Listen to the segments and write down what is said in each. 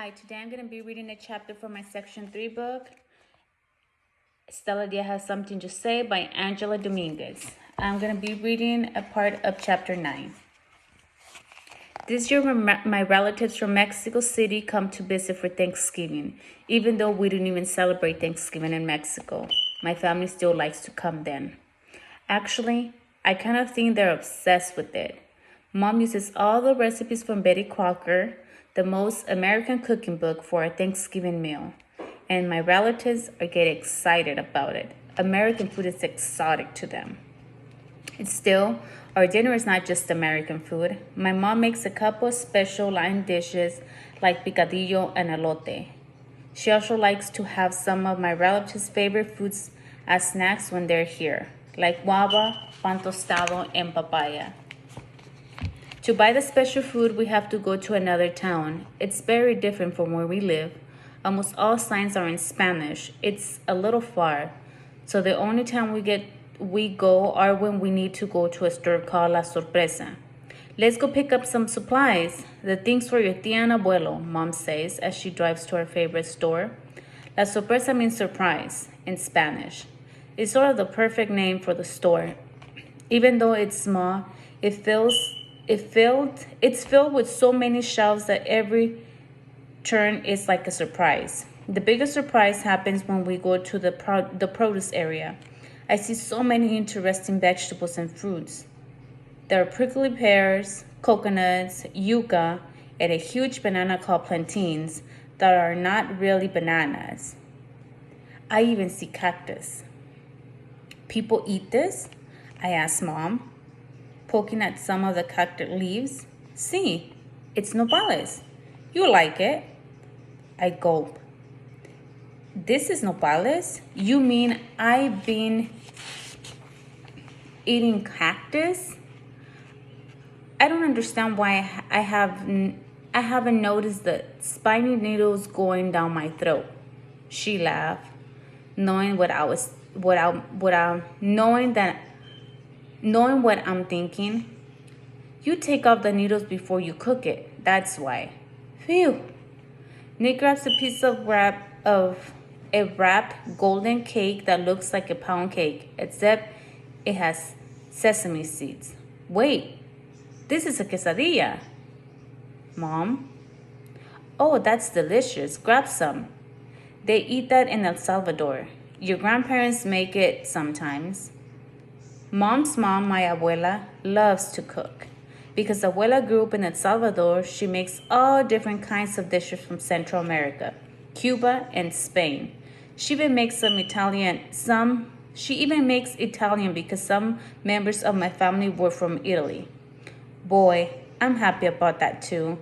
Hi, today I'm going to be reading a chapter from my Section 3 book, Stella has something to say by Angela Dominguez. I'm going to be reading a part of chapter 9. This year, my relatives from Mexico City come to visit for Thanksgiving, even though we don't even celebrate Thanksgiving in Mexico. My family still likes to come then. Actually, I kind of think they're obsessed with it. Mom uses all the recipes from Betty Crocker, the most American cooking book, for a Thanksgiving meal. And my relatives are getting excited about it. American food is exotic to them. And still, our dinner is not just American food. My mom makes a couple of special line dishes like picadillo and elote. She also likes to have some of my relatives' favorite foods as snacks when they're here, like guava, pan tostado, and papaya. To buy the special food, we have to go to another town. It's very different from where we live. Almost all signs are in Spanish. It's a little far. So the only time we go are when we need to go to a store called La Sorpresa. Let's go pick up some supplies. The things for your tía and abuelo, Mom says as she drives to our favorite store. La Sorpresa means surprise in Spanish. It's sort of the perfect name for the store. Even though it's small, it's filled with so many shelves that every turn is like a surprise. The biggest surprise happens when we go to the produce area. I see so many interesting vegetables and fruits. There are prickly pears, coconuts, yuca, and a huge banana called plantains that are not really bananas. I even see cactus. People eat this? I asked Mom, poking at some of the cactus leaves. See, it's nopales. You like it? I gulp. This is nopales? You mean I've been eating cactus? I don't understand why I haven't noticed the spiny needles going down my throat. She laughed, knowing what I'm thinking. You take off the needles before you cook it. That's why. Phew. Nick grabs a piece of a wrapped golden cake that looks like a pound cake, except it has sesame seeds. Wait, this is a quesadilla. Mom? Oh, that's delicious. Grab some. They eat that in El Salvador. Your grandparents make it sometimes. Mom's mom, my abuela, loves to cook. Because abuela grew up in El Salvador, she makes all different kinds of dishes from Central America, Cuba, and Spain. She even makes Italian because some members of my family were from Italy. Boy, I'm happy about that too.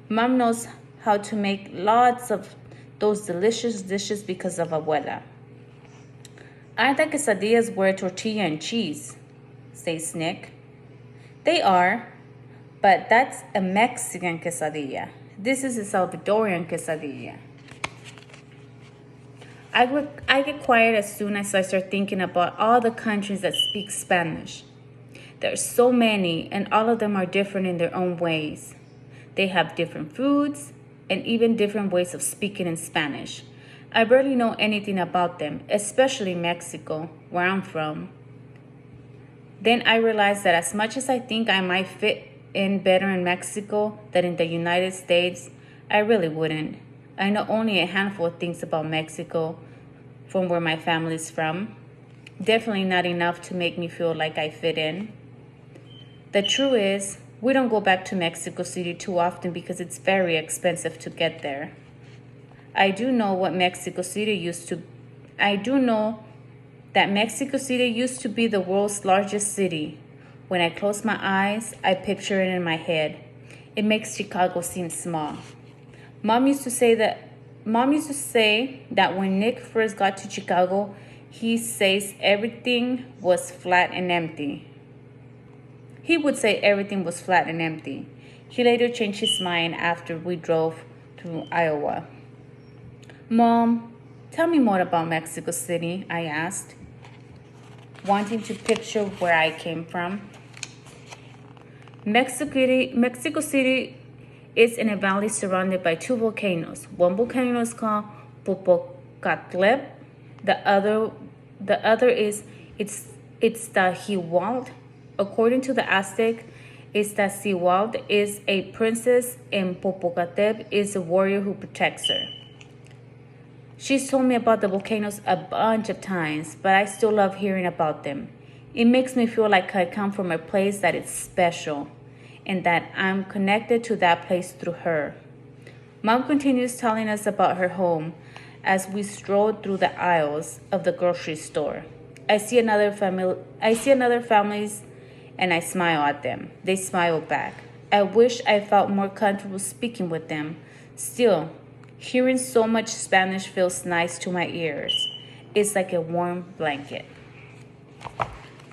Mom knows how to make lots of those delicious dishes because of abuela. Aren't the quesadillas were tortilla and cheese? Says Nick. They are, but that's a Mexican quesadilla. This is a Salvadorian quesadilla. I get quiet as soon as I start thinking about all the countries that speak Spanish. There are so many, and all of them are different in their own ways. They have different foods and even different ways of speaking in Spanish. I barely know anything about them, especially Mexico, where I'm from. Then I realized that as much as I think I might fit in better in Mexico than in the United States, I really wouldn't. I know only a handful of things about Mexico from where my family's from. Definitely not enough to make me feel like I fit in. The truth is, we don't go back to Mexico City too often because it's very expensive to get there. I do know that Mexico City used to be the world's largest city. When I close my eyes, I picture it in my head. It makes Chicago seem small. Mom used to say that when Nick first got to Chicago, he says everything was flat and empty. He would say everything was flat and empty. He later changed his mind after we drove through Iowa. Mom, tell me more about Mexico City, I asked, wanting to picture where I came from. Mexico City It's in a valley surrounded by two volcanoes. One volcano is called Popocatépetl. The other is Iztaccíhuatl. According to the Aztec, Iztaccíhuatl is a princess and Popocatépetl is a warrior who protects her. She's told me about the volcanoes a bunch of times, but I still love hearing about them. It makes me feel like I come from a place that is special and that I'm connected to that place through her. Mom continues telling us about her home as we stroll through the aisles of the grocery store. I see another families and I smile at them. They smile back. I wish I felt more comfortable speaking with them. Still, hearing so much Spanish feels nice to my ears. It's like a warm blanket.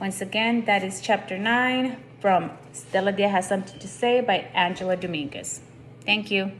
Once again, that is chapter 9 from Stella Has Something to Say by Angela Dominguez. Thank you.